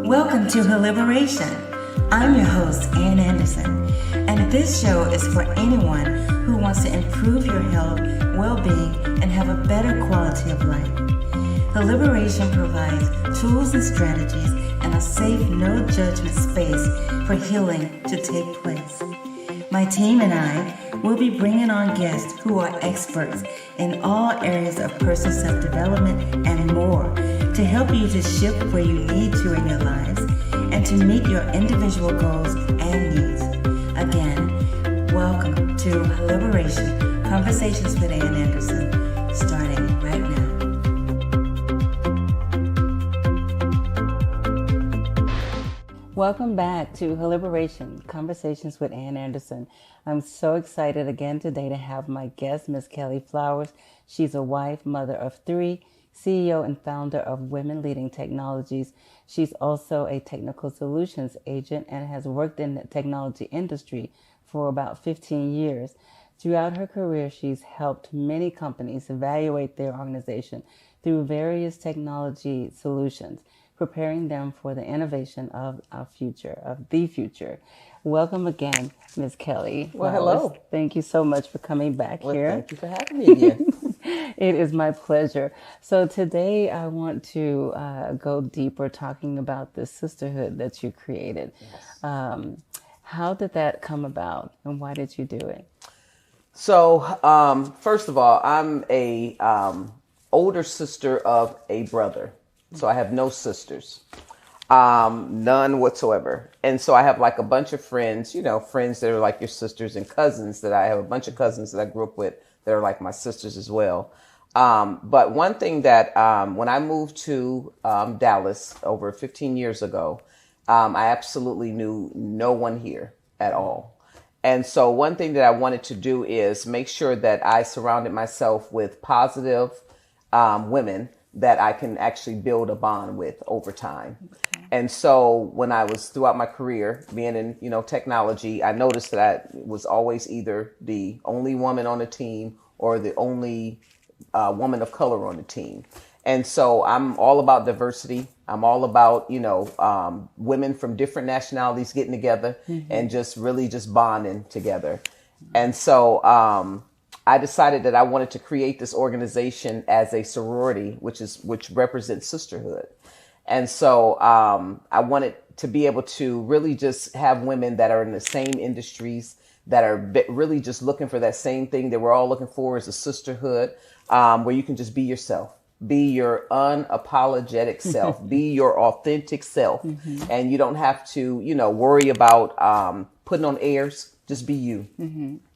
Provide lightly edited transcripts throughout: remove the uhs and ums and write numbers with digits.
Welcome to Her Liberation. I'm your host, Ann Anderson, and this show is for anyone who wants to improve your health, well-being, and have a better quality of life. Her Liberation provides tools and strategies and a safe, no-judgment space for healing to take place. My team and I will be bringing on guests who are experts in all areas of personal self-development and more to help you to shift where you need to in your lives and to meet your individual goals and needs. Again, welcome to Liberation, Conversations with Ann Anderson, starting right now. Welcome back to Her Liberation, Conversations with Ann Anderson. I'm so excited again today to have my guest, Miss Kelly Flowers. She's a wife, mother of 3, CEO and founder of Women Leading Technologies. She's also a technical solutions agent and has worked in the technology industry for about 15 years. Throughout her career, she's helped many companies evaluate their organization through various technology solutions, preparing them for the innovation of the future. Welcome again, Ms. Kelly. Well, hello. Thank you so much for coming back here. Thank you for having me again. It is my pleasure. So today I want to go deeper talking about the sisterhood that you created. Yes. How did that come about and why did you do it? So, first of all, I'm a older sister of a brother. So I have no sisters, none whatsoever. And so I have like a bunch of friends, friends that are like your sisters and cousins that I have a bunch of cousins that I grew up with that are like my sisters as well. But one thing that when I moved to Dallas over 15 years ago, I absolutely knew no one here at all. And so one thing that I wanted to do is make sure that I surrounded myself with positive women that I can actually build a bond with over time. Okay. And so when I was throughout my career being in, technology, I noticed that I was always either the only woman on the team or the only woman of color on the team. And so I'm all about diversity. I'm all about, women from different nationalities getting together and just really just bonding together. And so, I decided that I wanted to create this organization as a sorority, which represents sisterhood. And so I wanted to be able to really just have women that are in the same industries, that are really just looking for that same thing that we're all looking for, is a sisterhood, where you can just be yourself, be your unapologetic self, be your authentic self. And you don't have to, worry about putting on airs. Just be you.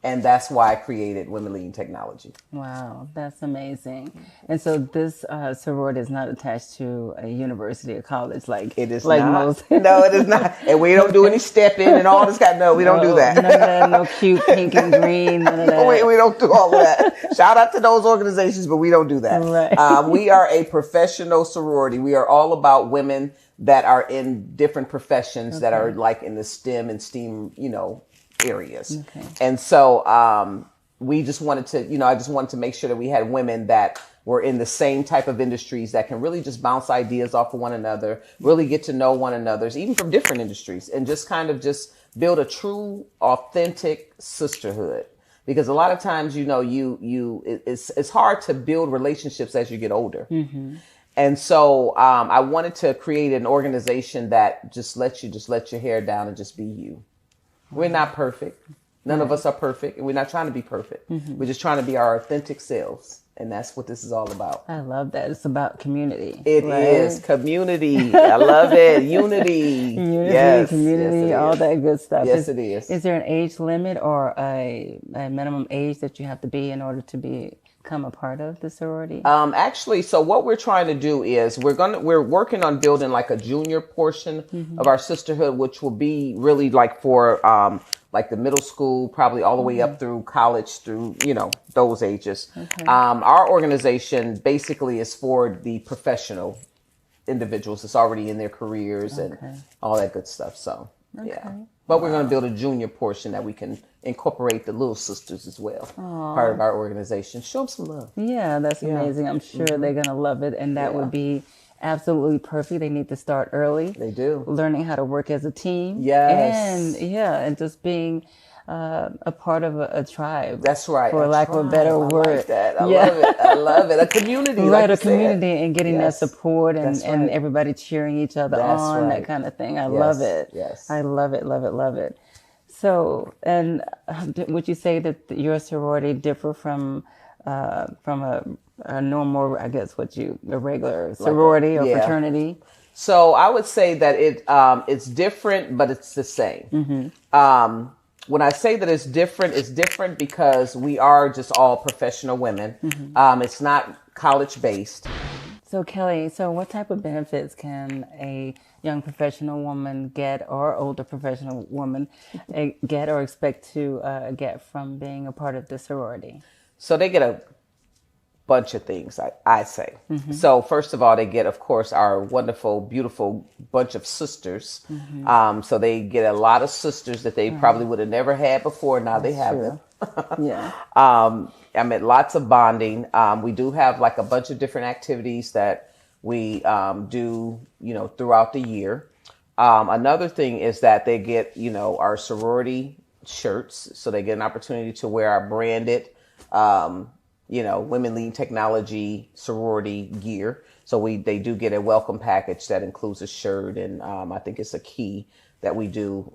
And that's why I created Women Leading Technology. Wow, that's amazing. And so this sorority is not attached to a university or college like it is like not. Most. No, it is not. And we don't do any stepping and all this kind. No, we don't do that. None of that, no cute pink and green, none of that. We don't do all of that. Shout out to those organizations, but we don't do that. Right. We are a professional sorority. We are all about women that are in different professions that are like in the STEM and STEAM, areas. Okay. And so we just wanted to, I just wanted to make sure that we had women that were in the same type of industries that can really just bounce ideas off of one another, really get to know one another, even from different industries, and just kind of just build a true, authentic sisterhood. Because a lot of times, it's hard to build relationships as you get older. And so I wanted to create an organization that just lets you let your hair down and just be you. We're not perfect. None of us are perfect. And we're not trying to be perfect. We're just trying to be our authentic selves. And that's what this is all about. I love that. It's about community. It is community. I love it. Unity. Yes, community, yes, all that good stuff. Yes, it is. Is there an age limit or a minimum age that you have to be in order to become a part of the sorority? Actually, so what we're trying to do is we're working on building like a junior portion of our sisterhood, which will be really like for like the middle school, probably all the way up through college, through those ages. Okay. Our organization basically is for the professional individuals that's already in their careers and all that good stuff. So yeah. But we're going to build a junior portion that we can incorporate the little sisters as well. Aww. Part of our organization. Show them some love. Yeah, that's amazing. I'm sure they're going to love it. And that would be absolutely perfect. They need to start early. They do. Learning how to work as a team. Yes. And just being a part of a tribe. That's right. For lack of a better word. I like that. I love it. I love it. A community. Right, like a community and getting that support That's and right. everybody cheering each other That's on, right. that kind of thing. I Yes, love it. yes. I love it, love it, love it. So, and would you say that your sorority differ from a normal, I guess, a regular sorority or yeah. fraternity? So I would say that it's different, but it's the same. When I say that it's different because we are just all professional women. It's not college based. So Kelly, what type of benefits can a young professional woman get, or older professional woman get, or expect to get from being a part of the sorority? So they get a bunch of things, I say. So first of all, they get, of course, our wonderful, beautiful bunch of sisters. So they get a lot of sisters that they probably would have never had before. Now they have them. Yeah. I mean, lots of bonding. We do have like a bunch of different activities that we do, throughout the year. Another thing is that they get, our sorority shirts. So they get an opportunity to wear our branded, Women Leading Technology sorority gear. So they do get a welcome package that includes a shirt. And I think it's a key that we do,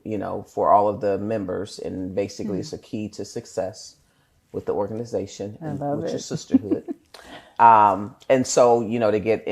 for all of the members. And basically it's a key to success with the organization and with your sisterhood. And so, they get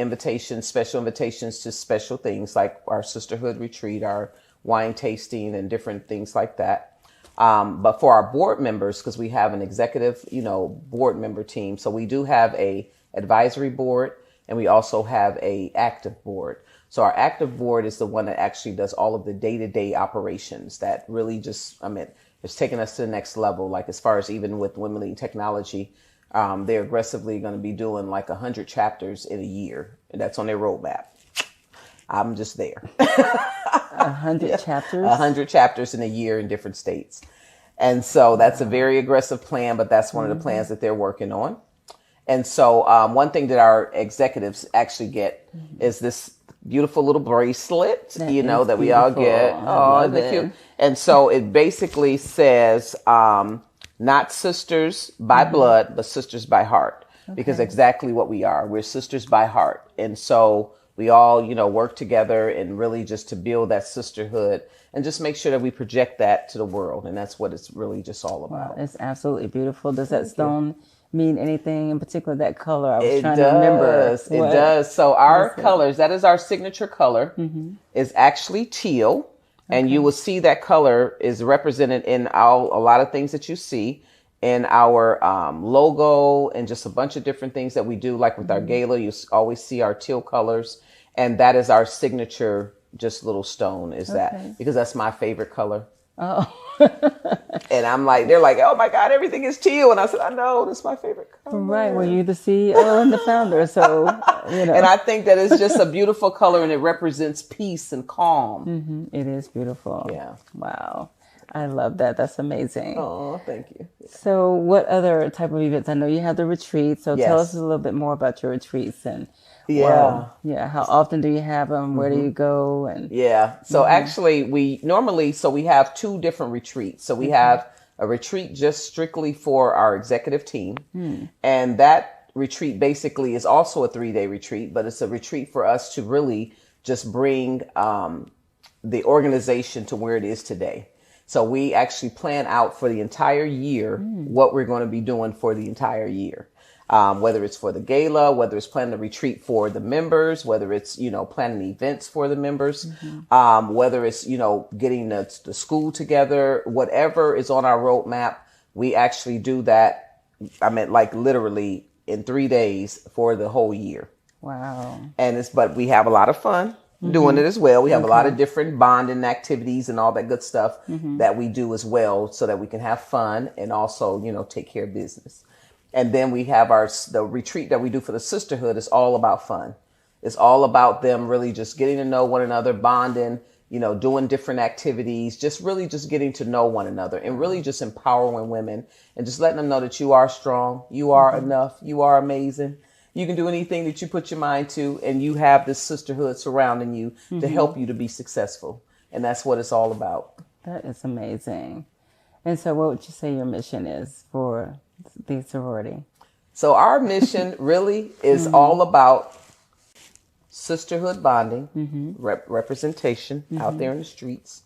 special invitations to special things like our sisterhood retreat, our wine tasting and different things like that. But for our board members, because we have an executive, board member team. So we do have a advisory board and we also have a active board. So our active board is the one that actually does all of the day-to-day operations that really it's taking us to the next level. Like as far as even with Women Leading Technology, they're aggressively going to be doing like 100 chapters in a year. And that's on their roadmap. I'm just there. 100 chapters? 100 chapters in a year in different states. And so that's a very aggressive plan, but that's one of the plans that they're working on. And so one thing that our executives actually get is this beautiful little bracelet, that we all get. Oh, isn't it cute? And so it basically says, not sisters by blood, but sisters by heart, because exactly what we are. We're sisters by heart. And so we all, work together and really just to build that sisterhood and just make sure that we project that to the world. And that's what it's really just all about. Wow, it's absolutely beautiful. Does that stone mean anything in particular, that color? I was trying to remember. It does. So our colors, that is our signature color, is actually teal. And you will see that color is represented in a lot of things that you see in our logo and just a bunch of different things that we do. Like with our gala, you always see our teal colors. And that is our signature, just little stone is that, because that's my favorite color. Oh. And I'm like, they're like, oh my God, everything is teal. And I said, I know, that's my favorite color. Right. Well, you're the CEO and the founder. So, And I think that it's just a beautiful color and it represents peace and calm. It is beautiful. Yeah. Wow. I love that. That's amazing. Oh, thank you. So what other type of events? I know you have the retreats. So tell Yes. us a little bit more about your retreats and how often do you have them? Where do you go? And So actually we have two different retreats. So we have a retreat just strictly for our executive team. And that retreat basically is also a 3-day retreat, but it's a retreat for us to really just bring the organization to where it is today. So we actually plan out for the entire year what we're going to be doing for the entire year. Whether it's for the gala, whether it's planning a retreat for the members, whether it's, planning events for the members, whether it's, getting the school together, whatever is on our roadmap, we actually do that. Like literally in 3 days for the whole year. wow. But we have a lot of fun doing it as well. We have a lot of different bonding activities and all that good stuff that we do as well so that we can have fun and also, take care of business. And then we have the retreat that we do for the sisterhood is all about fun. It's all about them really just getting to know one another, bonding, doing different activities, just really just getting to know one another and really just empowering women and just letting them know that you are strong, you are enough, you are amazing. You can do anything that you put your mind to, and you have this sisterhood surrounding you to help you to be successful. And that's what it's all about. That is amazing. And so what would you say your mission is for the sorority? So our mission really is all about sisterhood bonding, representation out there in the streets,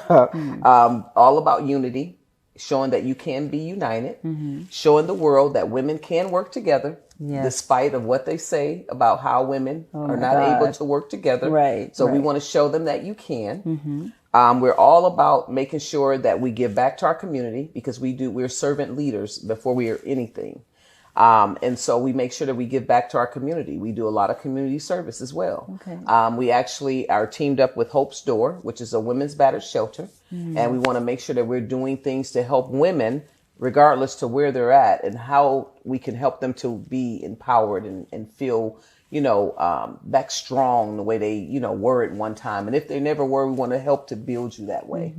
all about unity, showing that you can be united, showing the world that women can work together, despite of what they say about how women are not able to work together. Right. So we want to show them that you can. We're all about making sure that we give back to our community, because we're servant leaders before we are anything. And so we make sure that we give back to our community. We do a lot of community service as well. Okay. We actually are teamed up with Hope's Door, which is a women's battered shelter. And we want to make sure that we're doing things to help women, regardless to where they're at, and how we can help them to be empowered and feel, back strong the way they, were at one time. And if they never were, we want to help to build you that way.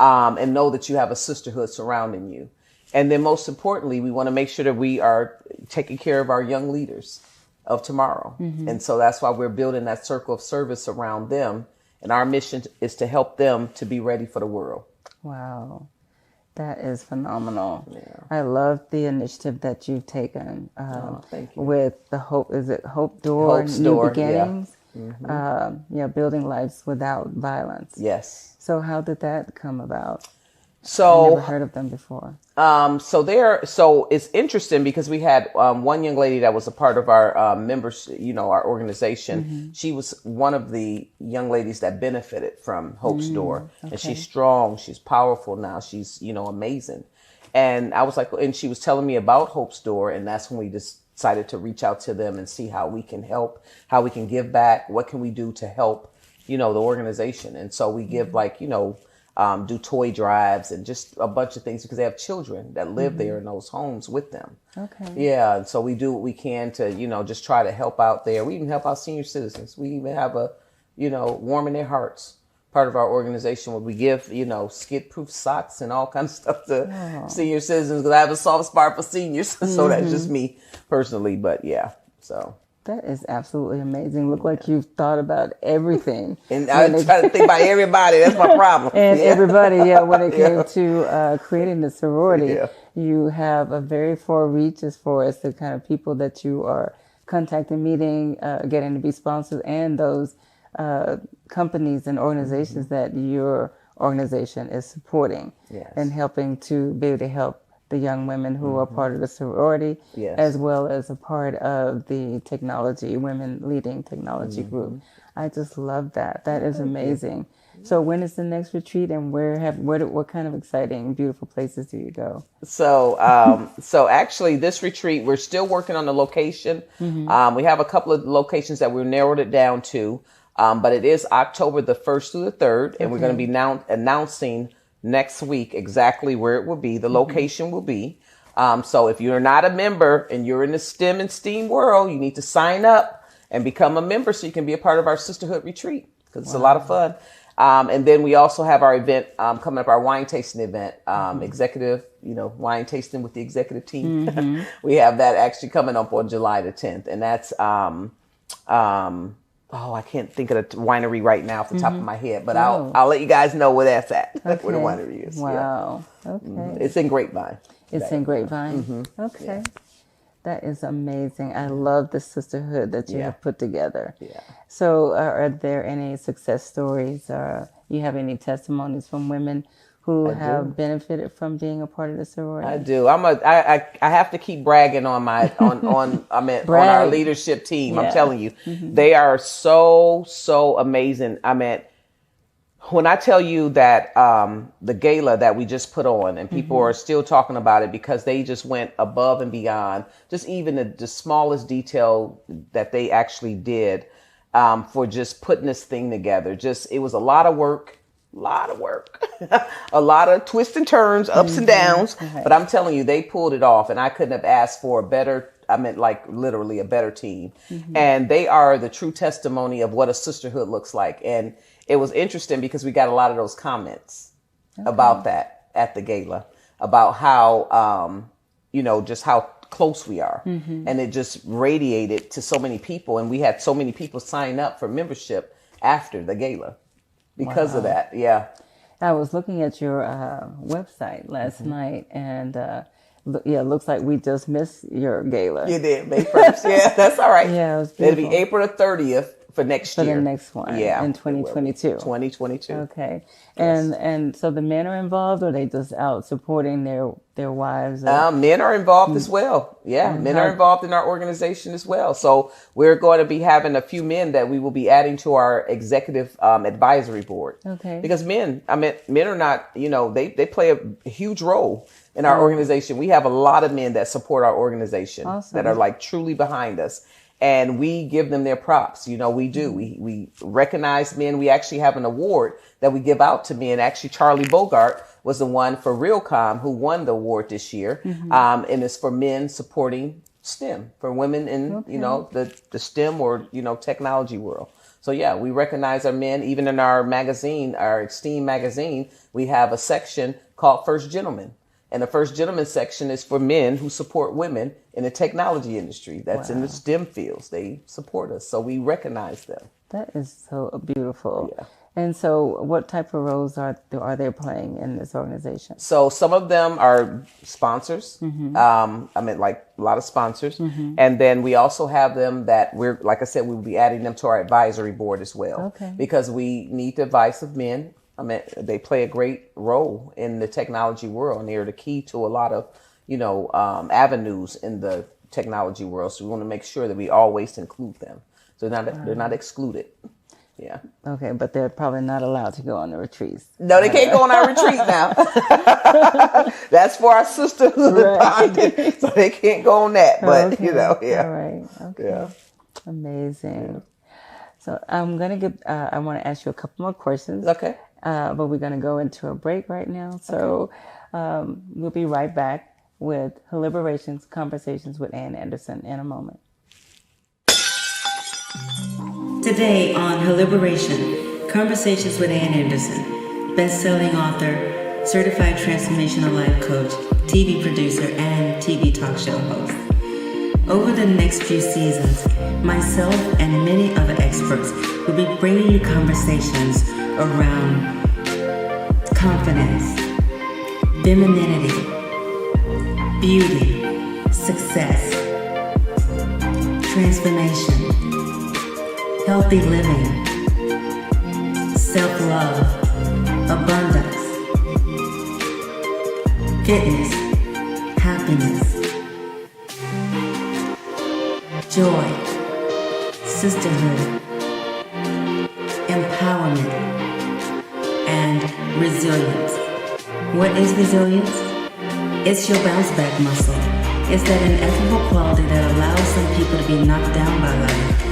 And know that you have a sisterhood surrounding you. And then most importantly, we want to make sure that we are taking care of our young leaders of tomorrow. And so that's why we're building that circle of service around them. And our mission is to help them to be ready for the world. Wow. That is phenomenal. Yeah. I love the initiative that you've taken thank you. with the Hope Door, Hope's New Door, Beginnings, building lives without violence. Yes. So how did that come about? I So never heard of them before. So it's interesting because we had one young lady that was a part of our members, our organization. She was one of the young ladies that benefited from Hope's Door. And she's strong. She's powerful now. She's, amazing. And I was like, and she was telling me about Hope's Door. And that's when we decided to reach out to them and see how we can help, how we can give back. What can we do to help, the organization? And so we give do toy drives and just a bunch of things because they have children that live there in those homes with them. Okay. Yeah. And so we do what we can to, just try to help out there. We even help out senior citizens. We even have a, warm in their hearts part of our organization where we give, skid proof socks and all kinds of stuff to senior citizens because I have a soft spot for seniors. So that's just me personally. But yeah, so. That is absolutely amazing. Look like you've thought about everything. And I try to think about everybody. That's my problem. And everybody, when it came to creating the sorority, you have a very far reach as far as the kind of people that you are contacting, meeting, getting to be sponsors, and those companies and organizations that your organization is supporting and helping to be able to help the young women who are part of the sorority, as well as a part of the women leading technology group. I just love that. That is amazing. So when is the next retreat, and what kind of exciting, beautiful places do you go? So actually this retreat, we're still working on the location. We have a couple of locations that we've narrowed it down to, but it is October the 1st through the 3rd, and we're going to be now announcing next week exactly where it will be, the location will be. So if you're not a member and you're in the STEM and STEAM world, you need to sign up and become a member so you can be a part of our sisterhood retreat, because it's a lot of fun. And then we also have our event coming up, our wine tasting event, executive, wine tasting with the executive team. We have that actually coming up on July the 10th. And that's, I can't think of the winery right now off the top of my head, but I'll let you guys know where that's at, where the winery is. Wow. Yeah. Okay. It's in Grapevine. It's in Grapevine. Okay. Yeah. That is amazing. I love the sisterhood that you have put together. Yeah. So are there any success stories, or you have any testimonies from women who have benefited from being a part of the sorority? I do. I have to keep bragging on on our leadership team. I'm telling you, they are so amazing. When I tell you that the gala that we just put on, and people are still talking about it because they just went above and beyond, just even the smallest detail that they actually did for just putting this thing together. It was a lot of work. A lot of twists and turns, ups and downs, but I'm telling you, they pulled it off, and I couldn't have asked for a better, literally a better team. And they are the true testimony of what a sisterhood looks like. And it was interesting because we got a lot of those comments about that at the gala, about how, just how close we are. And it just radiated to so many people. And we had so many people sign up for membership after the gala because of that. Yeah. I was looking at your website last night, and it looks like we just missed your gala. You did, May 1st. Yeah, that's all right. Yeah, it was It'll beautiful. be April the 30th for next For year. the next one, Yeah. in 2022. 2022. Okay, and so the men are involved, or they just out supporting their wives? Men are involved as well. Yeah, men are involved in our organization as well. So we're going to be having a few men that we will be adding to our executive advisory board. Okay. Because men are not, they play a huge role in our organization. We have a lot of men that support our organization that are like truly behind us. And we give them their props. We do. We recognize men. We actually have an award that we give out to men. Actually, Charlie Bogart was the one for Realcomm who won the award this year. And it's for men supporting STEM, for women in, the STEM or, technology world. So yeah, we recognize our men. Even in our magazine, our Esteem magazine, we have a section called First Gentleman. And the First Gentleman section is for men who support women in the technology industry. That's in the STEM fields. They support us. So we recognize them. That is so beautiful. Yeah. And so what type of roles are they playing in this organization? So some of them are sponsors. Like a lot of sponsors. And then we also have them that like I said, we will be adding them to our advisory board as well. Okay. Because we need the advice of men. They play a great role in the technology world, and they're the key to a lot of, avenues in the technology world. So we want to make sure that we always include them. So they're not excluded. Yeah. Okay, but they're probably not allowed to go on the retreats. No, they can't go on our retreat now. That's for our sisterhood bonding, so they can't go on that. But yeah. All right. Okay. Yeah. Amazing. So I'm gonna I want to ask you a couple more questions. Okay. But we're going to go into a break right now. So we'll be right back with Deliberations, Conversations with Ann Anderson in a moment. Today on Liberation, Conversations with Ann Anderson, best-selling author, certified transformational life coach, TV producer, and TV talk show host. Over the next few seasons, myself and many other experts will be bringing you conversations around confidence, femininity, beauty, success, transformation, healthy living, self-love, abundance, fitness, happiness, joy, sisterhood, empowerment, and resilience. What is resilience? It's your bounce back muscle. It's that ineffable quality that allows some people to be knocked down by life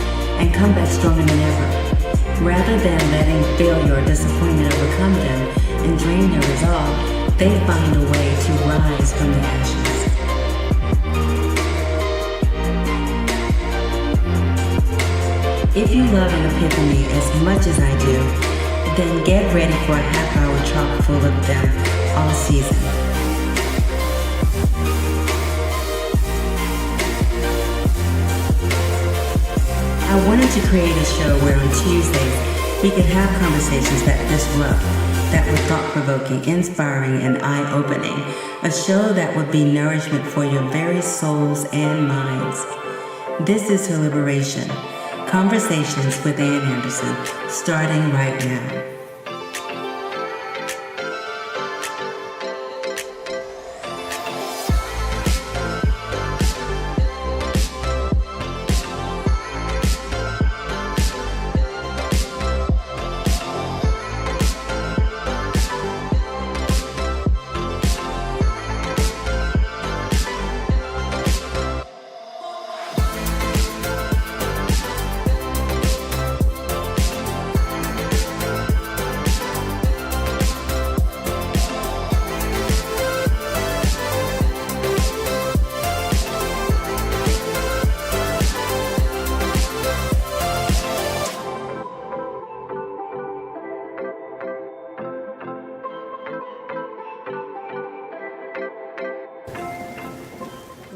and come back stronger than ever. Rather than letting failure or disappointment overcome them and drain their resolve, they find a way to rise from the ashes. If you love an epiphany as much as I do, then get ready for a half-hour chock full of them all season. I wanted to create a show where on Tuesdays we could have conversations that disrupt, that were thought-provoking, inspiring, and eye-opening. A show that would be nourishment for your very souls and minds. This is her Liberation. Conversations with Ann Anderson, starting right now.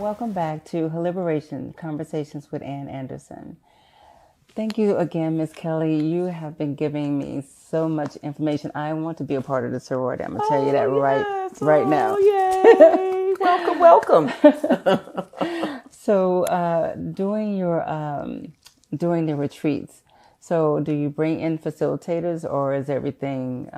Welcome back to Liberation Conversations with Ann Anderson. Thank you again, Miss Kelly. You have been giving me so much information. I want to be a part of the sorority. I'm gonna tell you that right now. Yay. Welcome. So, during the retreats, so do you bring in facilitators, or is everything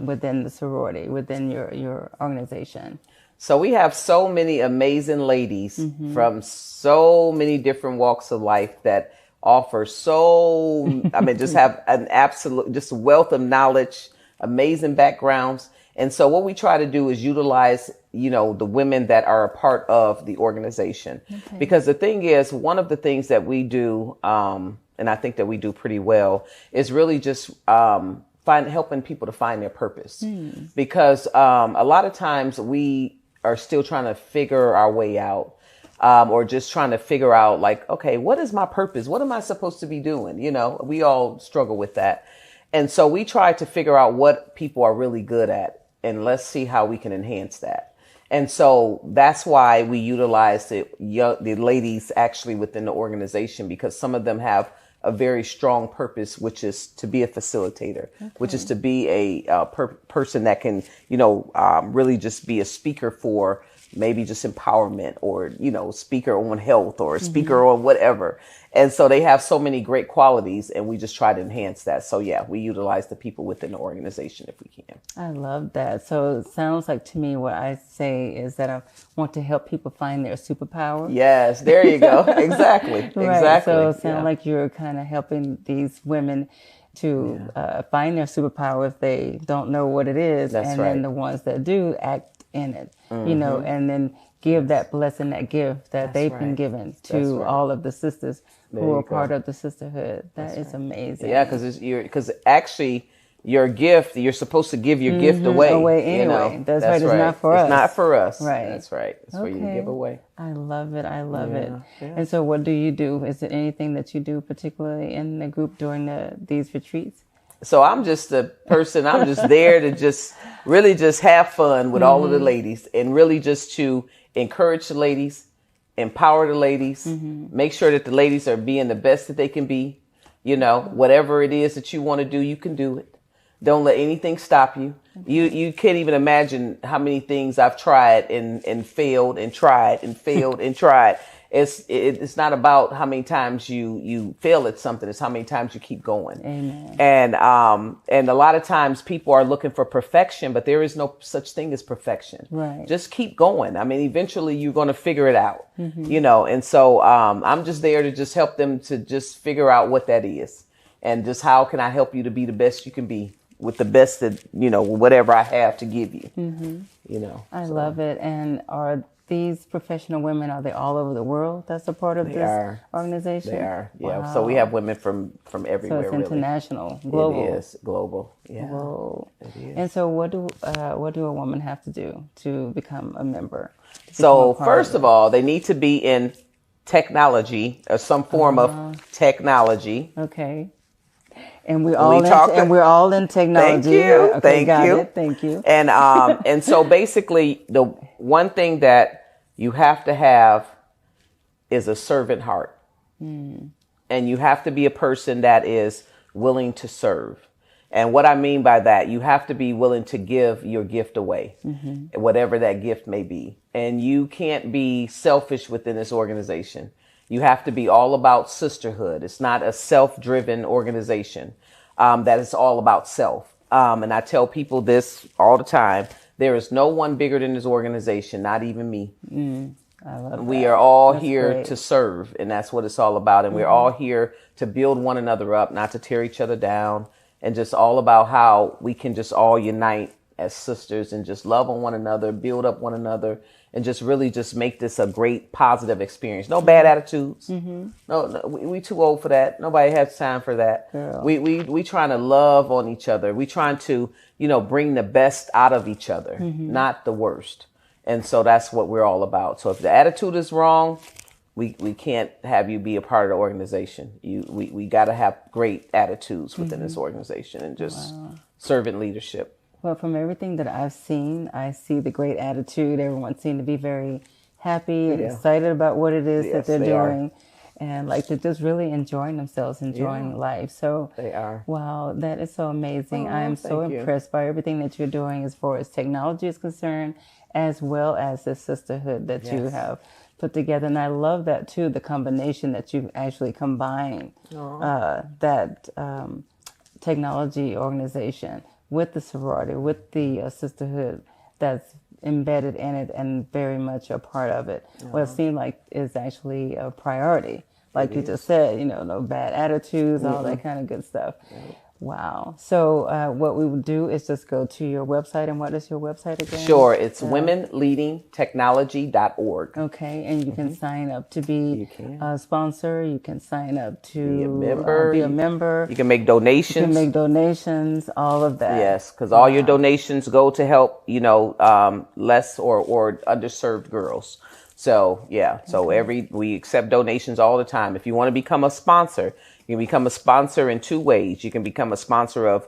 within the sorority, within your organization? So we have so many amazing ladies from so many different walks of life that offer just have an absolute, just wealth of knowledge, amazing backgrounds. And so what we try to do is utilize, the women that are a part of the organization. Okay. Because the thing is, one of the things that we do, and I think that we do pretty well, is really just helping people to find their purpose. Because a lot of times we are still trying to figure our way out, or just trying to figure out like, okay, what is my purpose? What am I supposed to be doing? We all struggle with that. And so we try to figure out what people are really good at, and let's see how we can enhance that. And so that's why we utilize the ladies actually within the organization, because some of them have a very strong purpose, which is to be a facilitator, which is to be a person that can, really just be a speaker for maybe just empowerment, or, speaker on health, or a speaker on whatever. And so they have so many great qualities, and we just try to enhance that. So yeah, we utilize the people within the organization if we can. I love that. So it sounds like to me, what I say is that I want to help people find their superpower. Yes, there you go. Exactly. Right. Exactly. So it sounds like you're kind of helping these women to find their superpower if they don't know what it is. That's and right. then the ones that do act in it, and then give that blessing, that gift that they've been given to all of the sisters who are part of the sisterhood. That is amazing. Yeah, because actually your gift, you're supposed to give your gift away. Anyway. That's right. It's not for us. It's not for us. Right. That's right. It's for you to give away. I love it. I love it. Yeah. And so what do you do? Is there anything that you do particularly in the group during these retreats? So I'm just a person, I'm just there to just really just have fun with all of the ladies, and really just to encourage the ladies, empower the ladies, make sure that the ladies are being the best that they can be. Whatever it is that you want to do, you can do it. Don't let anything stop you. You can't even imagine how many things I've tried and failed and tried and failed and tried. It's not about how many times you fail at something. It's how many times you keep going. Amen. And a lot of times people are looking for perfection, but there is no such thing as perfection. Right. Just keep going. I mean, eventually you're going to figure it out, and so, I'm just there to just help them to just figure out what that is, and just how can I help you to be the best you can be with the best that, whatever I have to give you, I love it. And are these professional women, are they all over the world that's a part of this organization? They are, yeah. Wow. So we have women from everywhere. So it's international, global. It is global, yeah. Whoa. It is. And so what do a woman have to do to become a member? So first of all, they need to be in technology or some form of technology. Okay. And we're all in technology. Thank you. Okay, Thank you. Thank you. And and so basically the one thing that you have to have is a servant heart. And you have to be a person that is willing to serve. And what I mean by that, you have to be willing to give your gift away, whatever that gift may be. And you can't be selfish within this organization. You have to be all about sisterhood. It's not a self-driven organization that is all about self. And I tell people this all the time. There is no one bigger than this organization, not even me. I love that. We are all That's here great. to serve, and that's what it's all about. And we're all here to build one another up, not to tear each other down, and just all about how we can just all unite as sisters and just love on one another, build up one another, and just really just make this a great positive experience. No bad attitudes. No, we too old for that. Nobody has time for that. Girl. We trying to love on each other. We trying to, bring the best out of each other, not the worst. And so that's what we're all about. So if the attitude is wrong, we can't have you be a part of the organization. We got to have great attitudes within this organization and just servant leadership. Well, from everything that I've seen, I see the great attitude. Everyone seemed to be very happy and Yeah. excited about what it is that Yes, they're they are. doing. And like they're just really enjoying themselves, enjoying life. So They are. wow, that is so amazing. I Oh, am so thank you. impressed by everything that you're doing as far as technology is concerned, as well as the sisterhood that you Yes. have put together. And I love that too, the combination that you've actually combined that technology organization with the sorority, with the sisterhood that's embedded in it and very much a part of it. Well, it seemed like it's actually a priority. Like you just said, no bad attitudes, all that kind of good stuff. Wow. So what we would do is just go to your website. And what is your website again? Sure. It's womenleadingtechnology.org. Okay, and you can sign up to be can. a sponsor. You can sign up to Be a member. be a member. You can make You donations. can make donations, all of that. Yes, because all your donations go to help, less or underserved girls. So yeah, so we accept donations all the time. If you want to become a sponsor, you can become a sponsor in two ways. You can become a sponsor of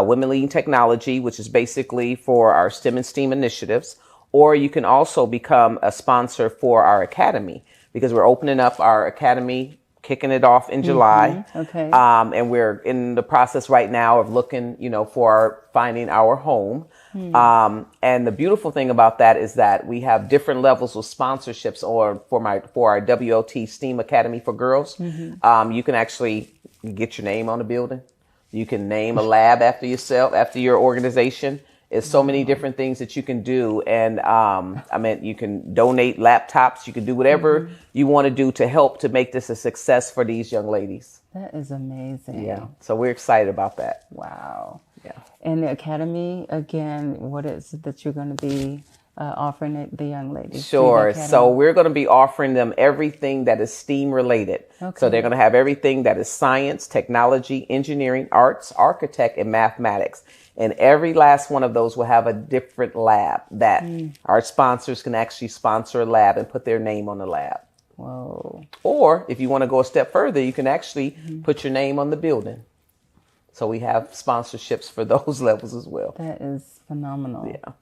Women Leading Technology, which is basically for our STEM and STEAM initiatives, or you can also become a sponsor for our academy, because we're opening up our academy, kicking it off in July. Okay. And we're in the process right now of looking, for finding our home. And the beautiful thing about that is that we have different levels of sponsorships, or for our WLT STEAM Academy for Girls. You can actually get your name on the building. You can name a lab after yourself, after your organization. It's so many different things that you can do. And you can donate laptops. You can do whatever you want to do to help to make this a success for these young ladies. That is amazing. Yeah. So we're excited about that. Wow. Yeah. And the academy, again, what is it that you're going to be offering the young ladies? Sure. through the So academy? we're going to be offering them everything that is STEAM related. Okay. So they're going to have everything that is science, technology, engineering, arts, architect, and mathematics. And every last one of those will have a different lab that our sponsors can actually sponsor a lab and put their name on the lab. Whoa. Or if you want to go a step further, you can actually put your name on the building. So we have sponsorships for those levels as well. That is phenomenal. Yeah.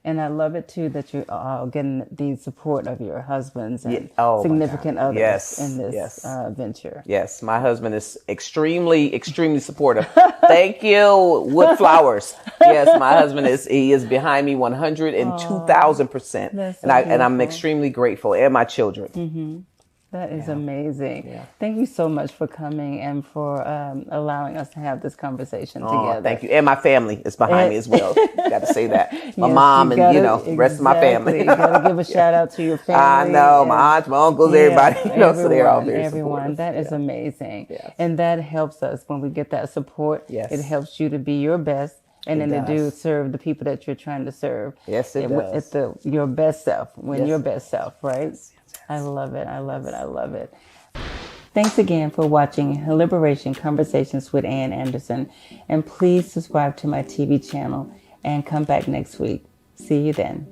And I love it too that you're getting the support of your husbands and Yeah. Oh, my significant God. others Yes. in this Yes. venture. Yes, my husband is extremely supportive. Thank you, Wood Flowers. Yes, my husband is behind me 102,000%. That's so And I'm beautiful. extremely grateful, and my children. That is amazing. Yeah. Thank you so much for coming and for allowing us to have this conversation Oh, together. thank you. And my family is behind me as well. Got to say that. My Yes, mom you and, gotta- the rest of my family. exactly. You got to give a shout out to your family. I know, and- my aunts, my uncles, everybody, so they're all very everyone. supportive. That is Yeah. amazing. Yes. And that helps us when we get that support. Yes. It helps you to be your best. And It then to does. serve the people that you're trying to serve. Yes, it does. At your best self, Yes. your best self, right? I love it. I love it. I love it. Thanks again for watching Liberation Conversations with Ann Anderson. And please subscribe to my TV channel and come back next week. See you then.